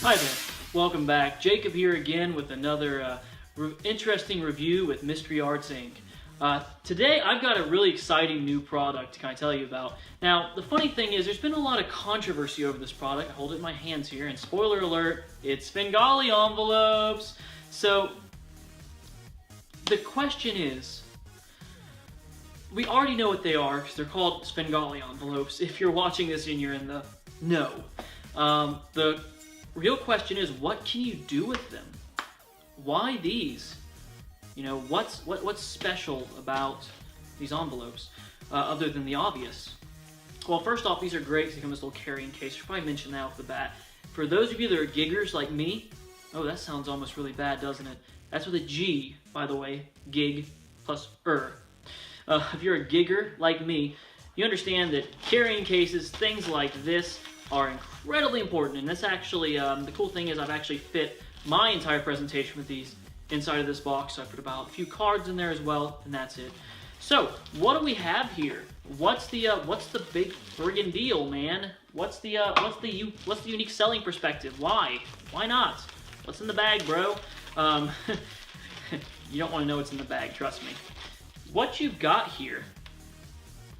Hi there, welcome back. Jacob here again with another interesting review with Mystery Arts Inc. Today I've got a really exciting new product to kind of tell you about. Now, the funny thing is there's been a lot of controversy over this product. I hold it in my hands here, and spoiler alert, it's Svengali envelopes. So, the question is, we already know what they are because they're called Svengali envelopes. If you're watching this and you're in the know. The real question is, what can you do with them? Why these? You know, what's special about these envelopes other than the obvious? Well, first off, these are great because they come in this little carrying case. I should probably mention that off the bat. For those of you that are giggers like me, oh, that sounds almost really bad, doesn't it? That's with a G, by the way, gig plus er. If you're a gigger like me, you understand that carrying cases, things like this, are incredibly important. And that's actually, the cool thing is I've actually fit my entire presentation with these inside of this box. So I put about a few cards in there as well, and that's it. So, what do we have here? What's the big friggin' deal, man? What's the unique selling perspective? Why? Why not? What's in the bag, bro? You don't want to know what's in the bag, trust me. What you've got here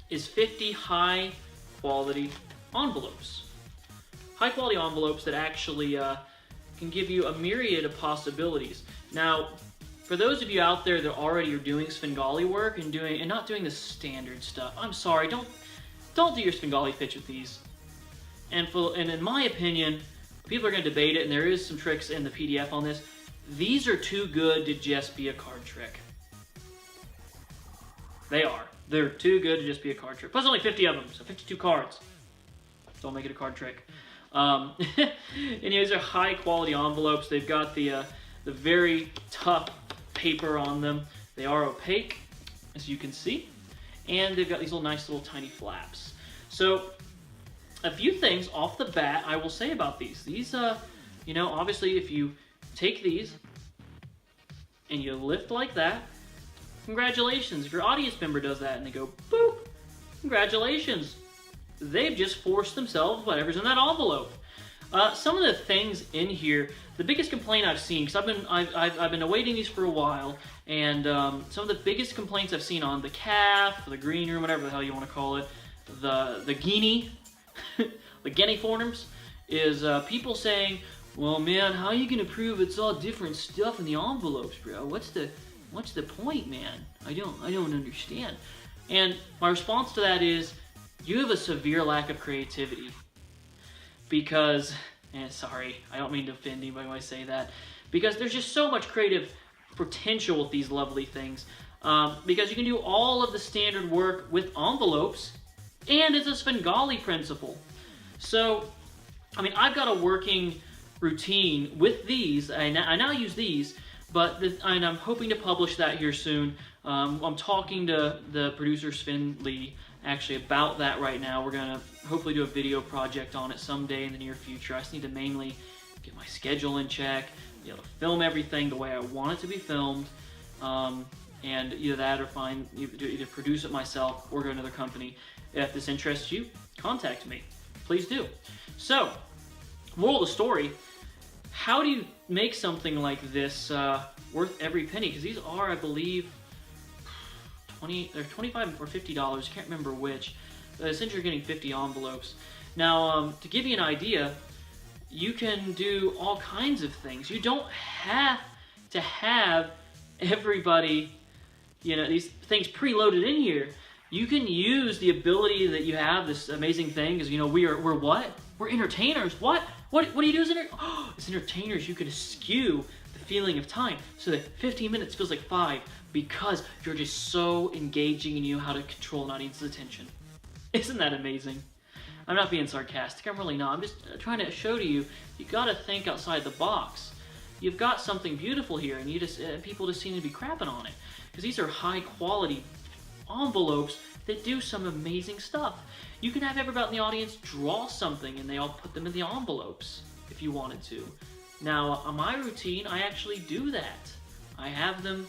is 50 high-quality envelopes. High-quality envelopes that actually can give you a myriad of possibilities. Now, for those of you out there that already are doing Svengali work and not doing the standard stuff, I'm sorry, don't do your Svengali pitch with these. And in my opinion, people are going to debate it, and there is some tricks in the PDF on this. These are too good to just be a card trick. They are. They're too good to just be a card trick. Plus only 50 of them, so 52 cards. Don't make it a card trick. Anyways, they're high quality envelopes. They've got the very tough paper on them. They are opaque, as you can see. And they've got these nice little tiny flaps. So, a few things off the bat I will say about these. These, you know, obviously if you take these and you lift like that, congratulations. If your audience member does that and they go, boop, congratulations. They've just forced themselves whatever's in that envelope. Some of the things in here, the biggest complaint I've seen, because I've been awaiting these for a while, and some of the biggest complaints I've seen on the calf, the green room, whatever the hell you want to call it, the guinea, the guinea forums, is people saying, well, man, how are you gonna prove it's all different stuff in the envelopes, bro? What's the point, man? I don't understand. And my response to that is, you have a severe lack of creativity. Because, sorry, I don't mean to offend anybody when I say that, because there's just so much creative potential with these lovely things. Because you can do all of the standard work with envelopes, and it's a Svengali principle. So, I mean, I've got a working routine with these. I now use these, and I'm hoping to publish that here soon. I'm talking to the producer Sven Lee actually about that right now. We're going to hopefully do a video project on it someday in the near future. I just need to mainly get my schedule in check, be able to film everything the way I want it to be filmed, and either that or either produce it myself or go to another company. If this interests you, contact me. Please do. So, moral of the story, how do you make something like this worth every penny? Because these are, I believe, they're $25 or $50, I can't remember which. Since you're getting 50 envelopes. Now, to give you an idea, you can do all kinds of things. You don't have to have everybody, you know, these things preloaded in here. You can use the ability that you have, this amazing thing, because, you know, we're what? We're entertainers. What do you do as as entertainers? You can skew the feeling of time so that 15 minutes feels like 5 because you're just so engaging and you know how to control an audience's attention. Isn't that amazing? I'm not being sarcastic. I'm really not. I'm just trying to show to you, you got to think outside the box. You've got something beautiful here, and you just people just seem to be crapping on it because these are high quality envelopes that do some amazing stuff. You can have everybody in the audience draw something and they all put them in the envelopes if you wanted to. Now, on my routine, I actually do that. I have them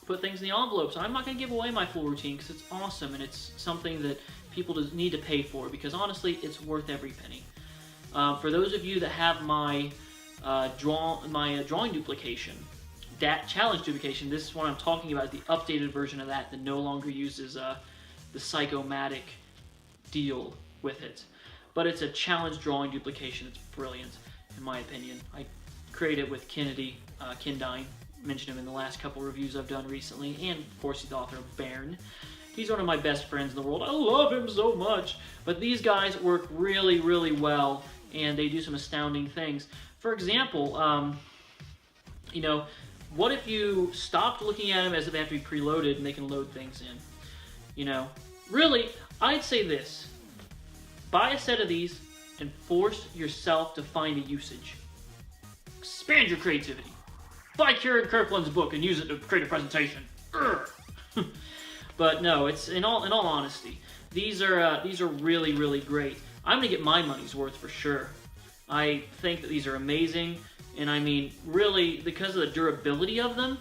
put things in the envelopes. I'm not going to give away my full routine because it's awesome and it's something that people need to pay for because honestly, it's worth every penny. For those of you that have my drawing duplication, that challenge duplication, this is what I'm talking about, the updated version of that no longer uses the psychomatic deal with it. But it's a challenge drawing duplication. It's brilliant, in my opinion. I created it with Kennedy, Kindine. Mentioned him in the last couple reviews I've done recently, and of course he's the author of Bairn. He's one of my best friends in the world. I love him so much. But these guys work really, really well, and they do some astounding things. For example, you know, what if you stopped looking at them as if they have to be preloaded and they can load things in? You know, really, I'd say this. Buy a set of these and force yourself to find a usage. Expand your creativity. Buy Kieran Kirkland's book and use it to create a presentation. But no, it's in all honesty, these are really, really great. I'm gonna get my money's worth for sure. I think that these are amazing, and I mean, really, because of the durability of them,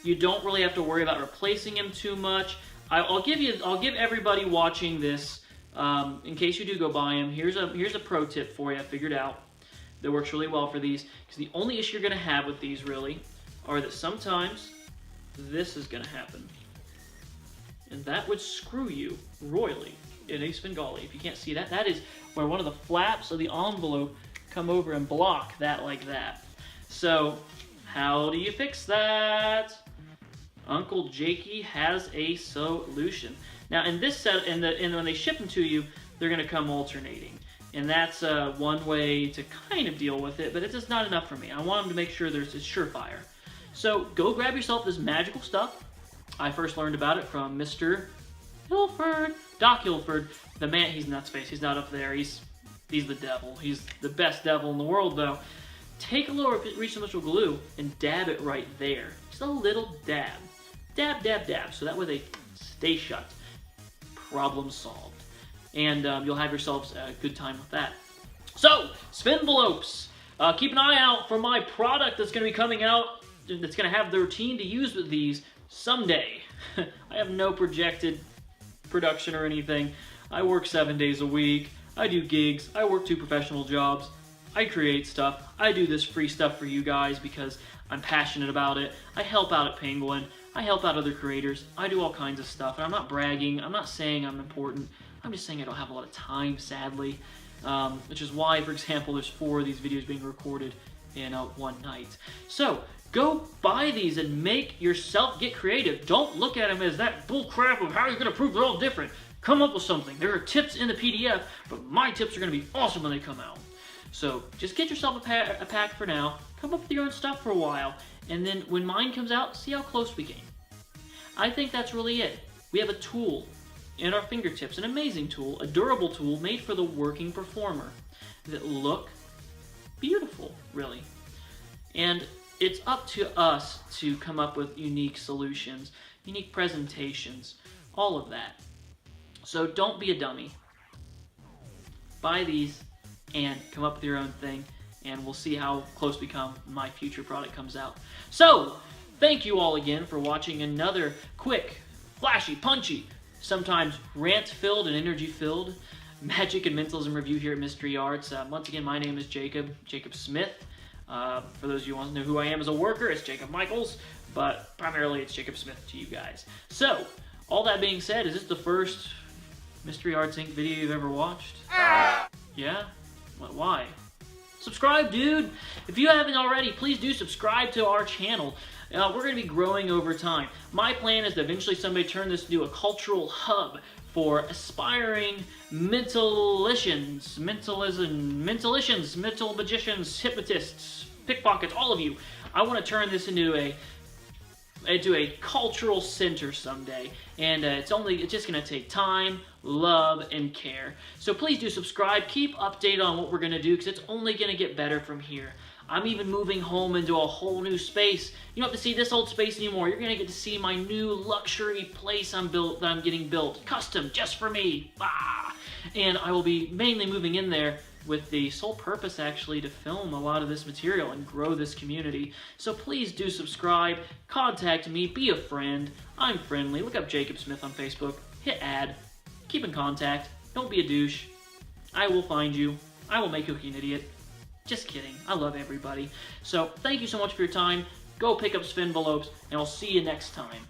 you don't really have to worry about replacing them too much. I'll give everybody watching this, in case you do go buy them. Here's a pro tip for you. I figured out that works really well for these, because the only issue you're gonna have with these really are that sometimes this is gonna happen, and that would screw you royally in a Svengali. If you can't see that, that is where one of the flaps of the envelope come over and block that like that. So how do you fix that? Uncle Jakey has a solution. Now in this set, and when they ship them to you, they're going to come alternating. And that's one way to kind of deal with it, but it's just not enough for me. I want them to make sure it's surefire. So go grab yourself this magical stuff. I first learned about it from Mr. Hilford, Doc Hilford. The man, he's nutspace. He's not up there. He's the devil. He's the best devil in the world, though. Take a little reasonable glue and dab it right there. Just a little dab. Dab, dab, dab. So that way they stay shut. Problem solved. And you'll have yourselves a good time with that. So, Svenlopes. Keep an eye out for my product that's going to be coming out. That's going to have the routine to use with these someday. I have no projected production or anything. I work 7 days a week. I do gigs. I work 2 professional jobs. I create stuff. I do this free stuff for you guys because I'm passionate about it. I help out at Penguin. I help out other creators. I do all kinds of stuff. And I'm not bragging. I'm not saying I'm important. I'm just saying I don't have a lot of time, sadly. Which is why, for example, there's 4 of these videos being recorded in one night. So, go buy these and make yourself get creative. Don't look at them as that bull crap of how you're going to prove they're all different. Come up with something. There are tips in the PDF, but my tips are going to be awesome when they come out. So just get yourself a pack for now. Come up with your own stuff for a while. And then when mine comes out, see how close we came. I think that's really it. We have a tool in our fingertips, an amazing tool, a durable tool made for the working performer that look beautiful, really. And it's up to us to come up with unique solutions, unique presentations, all of that. So don't be a dummy. Buy these and come up with your own thing, and we'll see how close we come when my future product comes out. So, thank you all again for watching another quick, flashy, punchy, sometimes rant-filled and energy-filled magic and mentalism review here at Mystery Arts. Once again, my name is Jacob Smith. For those of you who want to know who I am as a worker, it's Jacob Michaels, but primarily it's Jacob Smith to you guys. So, all that being said, is this the first Mystery Arts Inc. video you've ever watched? Yeah? Why? Subscribe, dude! If you haven't already, please do subscribe to our channel. We're going to be growing over time. My plan is to eventually someday turn this into a cultural hub for aspiring mental magicians, hypnotists, pickpockets, all of you. I want to turn this into a cultural center someday, and it's just going to take time, love, and care. So please do subscribe, keep updated on what we're going to do, because it's only going to get better from here. I'm even moving home into a whole new space. You don't have to see this old space anymore. You're going to get to see my new luxury place that I'm getting built, custom, just for me. Ah! And I will be mainly moving in there with the sole purpose, actually, to film a lot of this material and grow this community. So please do subscribe, contact me, be a friend. I'm friendly. Look up Jacob Smith on Facebook. Hit add. Keep in contact. Don't be a douche. I will find you. I will make you an idiot. Just kidding. I love everybody. So thank you so much for your time. Go pick up Svenlopes, and I'll see you next time.